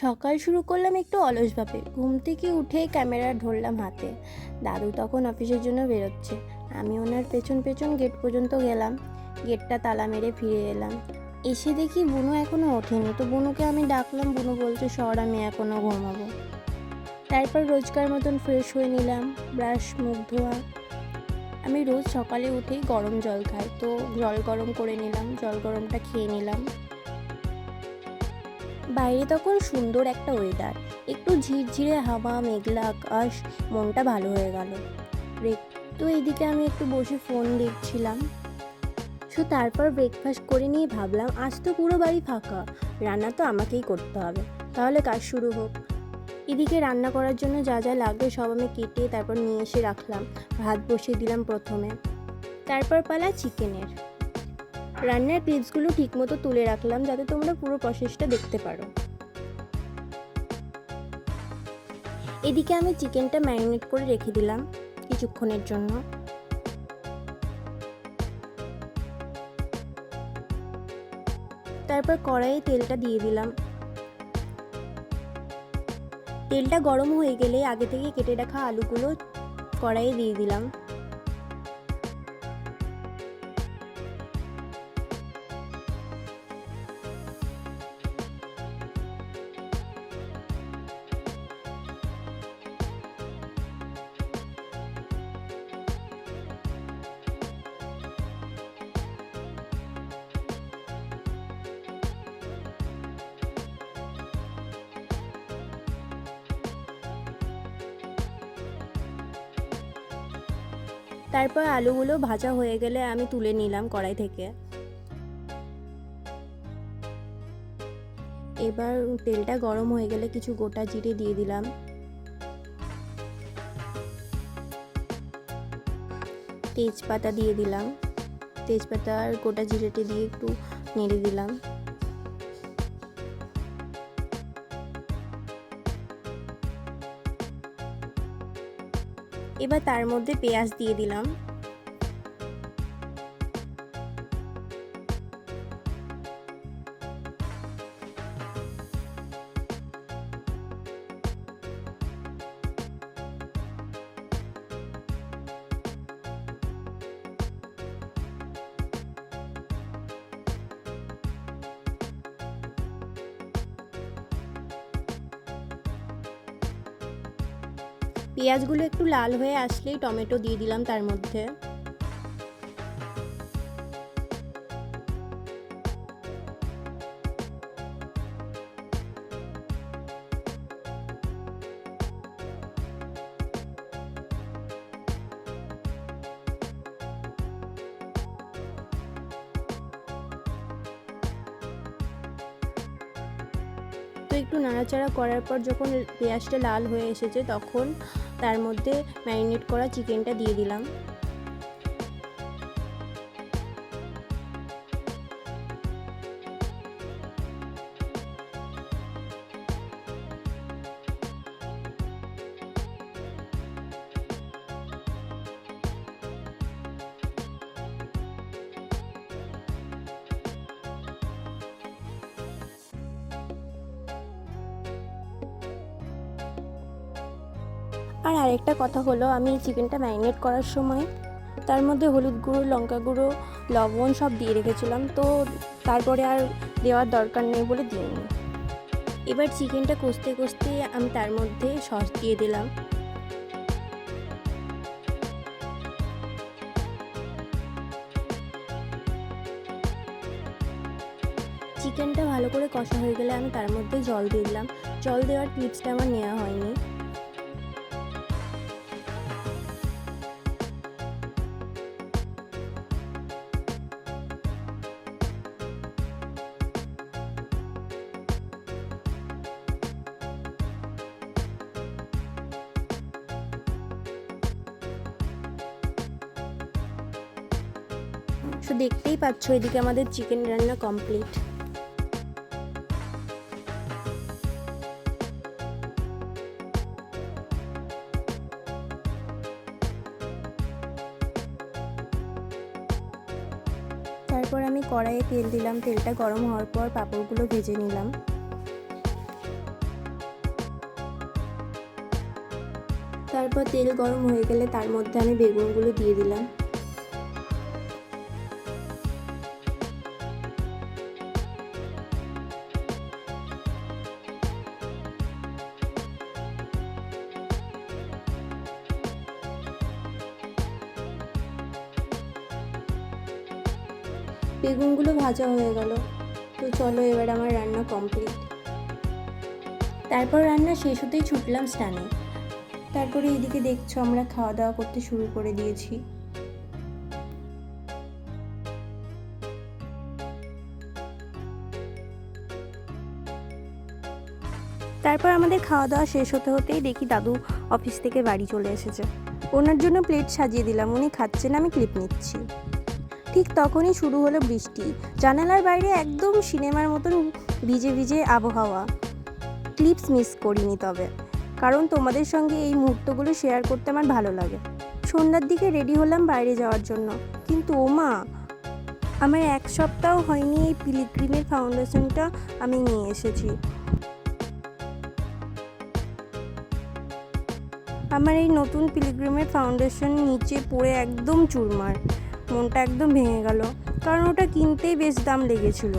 সকাল শুরু করলাম একটু অলসভাবে। ঘুম থেকে উঠে ক্যামেরা ধরলাম হাতে। দাদু তখন অফিসের জন্য বেরোচ্ছে। আমি ওনার পেছন পেছন গেট পর্যন্ত গেলাম। গেটটা তালা মেরে ফিরে এলাম। এসে দেখি বুনু এখনো ওঠেনি। তো বুনুকে আমি ডাকলাম। বুনু বলছে সর, আমি এখনো ঘুমাবো। তারপর রোজকার মতন ফ্রেশ হয়ে নিলাম। ব্রাশ, মুখ ধোয়া। আমি রোজ সকালে উঠেই গরম জল খাই, তো জল গরম করে নিলাম। জল গরমটা খেয়ে নিলাম। বাইরে তখন সুন্দর একটা ওয়েদার, একটু ঝিরঝিরে হাওয়া, মেঘলা আকাশ, মনটা ভালো হয়ে গেল। তো এইদিকে আমি একটু বসে ফোন দেখছিলাম। তারপর ব্রেকফাস্ট করে নিয়ে ভাবলাম আজ তো পুরো বাড়ি ফাঁকা, রান্না তো আমাকেই করতে হবে, তাহলে কাজ শুরু হোক। এদিকে রান্না করার জন্য যা যা লাগবে সব আমি কেটে তারপর নিয়ে এসে রাখলাম। ভাত বসিয়ে দিলাম প্রথমে, তারপর পালা চিকেনের। রান্নার ক্লিপসগুলো ঠিকমতো তুলে রাখলাম যাতে তোমরা পুরো প্রসেসটা দেখতে পারো। এদিকে আমি চিকেনটা ম্যারিনেট করে রেখে দিলাম কিছুক্ষণের জন্য। তারপর কড়াইয়ে তেলটা দিয়ে দিলাম। তেলটা গরম হয়ে গেলে আগে থেকে কেটে রাখা আলুগুলো কড়াইয়ে দিয়ে দিলাম। তারপর আলুগুলো ভাজা হয়ে গেলে আমি তুলে নিলাম কড়াই থেকে। এবার তেলটা গরম হয়ে গেলে কিছু গোটা জিরে দিয়ে দিলাম। তেজপাতা দিয়ে দিলাম। তেজপাতা আর গোটা জিরেটা দিয়ে একটু নেড়ে দিলাম। এবার তার মধ্যে পেঁয়াজ দিয়ে দিলাম। পেঁয়াজগুলো একটু লাল হয়ে আসলেই টমেটো দিয়ে দিলাম তার মধ্যে। তো একটু নাড়াচাড়া করার পর যখন পেঁয়াজটা লাল হয়ে এসেছে তখন তার মধ্যে ম্যারিনেট করা চিকেনটা দিয়ে দিলাম। আর আরেকটা কথা হলো, আমি চিকেনটা ম্যারিনেট করার সময় তার মধ্যে হলুদ গুঁড়ো, লঙ্কা গুঁড়ো, লবণ সব দিয়ে রেখেছিলাম, তো তারপরে আর দেওয়ার দরকার নেই বলে দিইনি। এবার চিকেনটা কষতে কষতে আমি তার মধ্যে সস দিয়ে দিলাম। চিকেনটা ভালো করে কষা হয়ে গেলে আমি তার মধ্যে জল দিয়ে দিলাম। জল দেওয়ার ক্লিপসটা আমার নেওয়া হয়নি। তো দেখতেই পাচ্ছ এদিকে আমাদের চিকেন রান্না কমপ্লিট। তারপর আমি কড়াইয়ে তেল দিলাম। তেলটা গরম হওয়ার পর পাঁপড়গুলো ভেজে নিলাম। তারপর তেল গরম হয়ে গেলে তার মধ্যে আমি বেগুনগুলো দিয়ে দিলাম। বেগুনগুলো ভাজা হয়ে গেল। তো চলো, এবার আমার রান্না কমপ্লিট। তারপর রান্না শেষ হতেই ছুটলাম স্নানে। তারপরে এইদিকে দেখছো আমরা খাওয়া দাওয়া করতে শুরু করে দিয়েছি। তারপর আমাদের খাওয়া দাওয়া শেষ হতে হতেই দেখি দাদু অফিস থেকে বাড়ি চলে এসেছে। ওনার জন্য প্লেট সাজিয়ে দিলাম, উনি খাচ্ছেন, আমি ক্লিপ নিচ্ছি। ঠিক তখনই শুরু হলো বৃষ্টি। জানালার বাইরে একদম সিনেমার মতন ভিজে ভিজে আবহাওয়া। ক্লিপস মিস করিনি তবে, কারণ তোমাদের সঙ্গে এই মুহূর্তগুলো শেয়ার করতে আমার ভালো লাগে। সন্ধ্যার দিকে রেডি হলাম বাইরে যাওয়ার জন্য, কিন্তু ওমা, আমার 1 সপ্তাহ হয়নি এই পিলগ্রিমের ফাউন্ডেশনটা আমি নিয়ে এসেছি। আমার এই নতুন পিলগ্রিমের ফাউন্ডেশন নিচে পড়ে একদম চুরমার, মনটা একদম ভেঙে গেল, কারণ ওটা কিনতেই বেশ দাম লেগেছিল।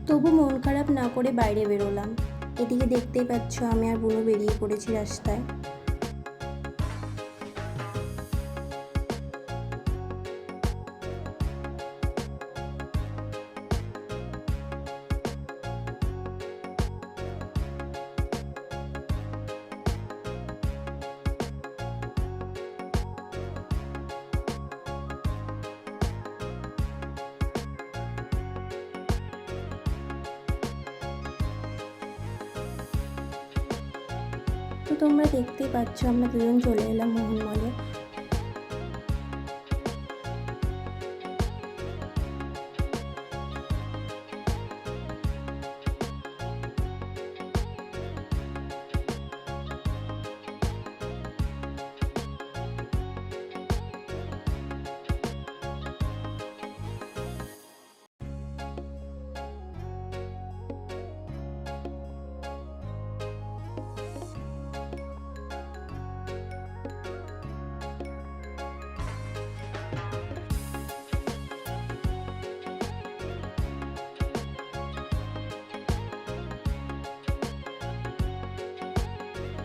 তবু মন খারাপ না করে বাইরে বেরোলাম। এদিকে দেখতেই পাচ্ছ আমি আর বুনু বেরিয়ে পড়েছি রাস্তায়। তো তোমরা দেখতেই পাচ্ছ আমরা দুজন চলে এলাম মোহন মলে।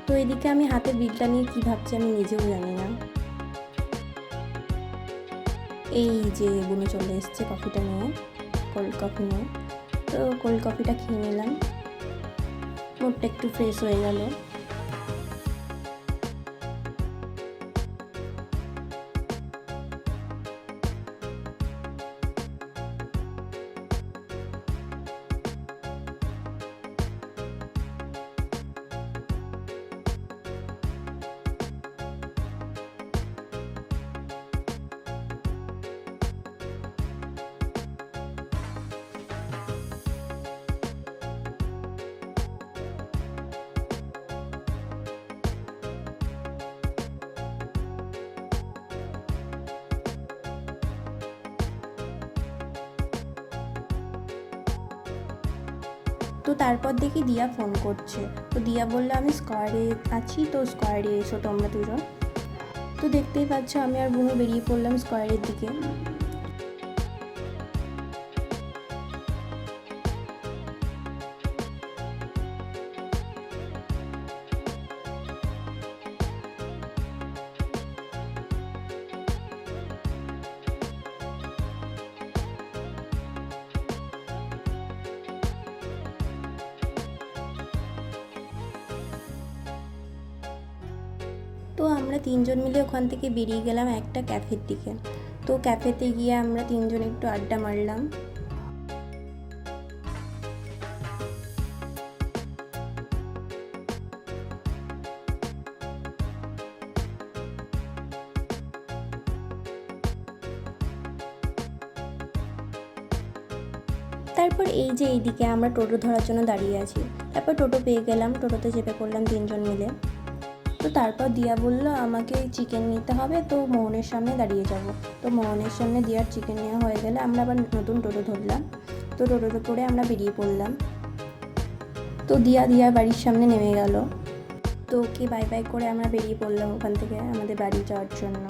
তো এদিকে আমি হাতে বিলটা নিয়ে কী ভাবছি আমি নিজেও জানি না। এই যে বুনু চলে এসছে কফিটা নিয়ে, কোল্ড কফি নিয়ে। তো কোল্ড কফিটা খেয়ে নিলাম, মুডটা একটু ফ্রেশ হয়ে গেল। তো তারপর দেখি দিয়া ফোন করছে। তো দিয়া বললো আমি স্কোয়ারে আছি, তো স্কোয়ারে এসো তোমরা দুজন। তো দেখতেই পাচ্ছ আমি আর বুনু বেরিয়ে পড়লাম স্কোয়ারের দিকে। তো আমরা তিনজন মিলে ওখান থেকে বেরিয়ে গেলাম একটা ক্যাফের দিকে। তো ক্যাফেতে গিয়ে আমরা তিনজন একটু আড্ডা মারলাম। তারপর এই যে এইদিকে আমরা টোটো ধরার জন্য দাঁড়িয়ে আছি। তারপর টোটো পেয়ে গেলাম, টোটোতে চেপে পড়লাম তিনজন মিলে। তো তারপর দিয়া বলল আমাকে চিকেন নিতে হবে, তো মোহনের সামনে দাঁড়িয়ে যাব। তো মোহনের সামনে দিয়ার চিকেন নেওয়া হয়ে গেলে আমরা আবার নতুন টোটো ধরলাম। তো টোটোতে করে আমরা বেরিয়ে পড়লাম। তো দিয়ার বাড়ির সামনে নেমে গেল। তো ওকে বাই বাই করে আমরা বেরিয়ে পড়লাম ওখান থেকে আমাদের বাড়ি যাওয়ার জন্য।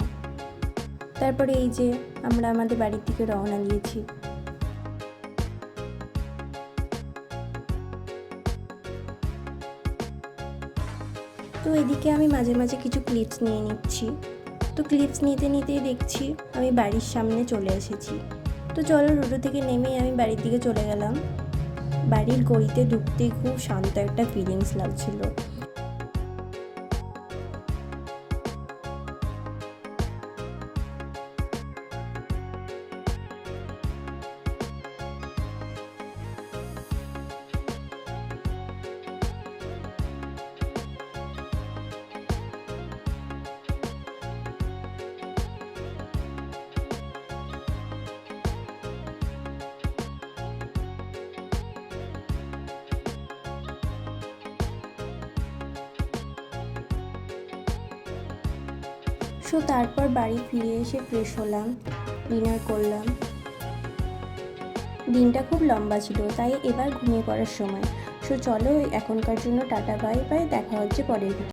তারপরে এই যে আমরা আমাদের বাড়ির দিকে রওনা দিয়েছি। তো এদিকে আমি মাঝে মাঝে কিছু ক্লিপস নিয়ে নিচ্ছি। তো ক্লিপস নিতে নিতেই দেখছি আমি বাড়ির সামনে চলে এসেছি। তো চলো টোটো থেকে নেমেই আমি বাড়ির দিকে চলে গেলাম। বাড়ির গলিতে ঢুকতেই খুব শান্ত একটা ফিলিংস লাগছিল। সো তারপর বাড়ি ফিরে এসে ফ্রেশ হলাম, ডিনার করলাম। দিনটা খুব লম্বা ছিল, তাই এবার ঘুমিয়ে পড়ার সময়। সো চলো এখনকার জন্য টাটা বাই বাই, দেখা হচ্ছে পরের ভিডিও।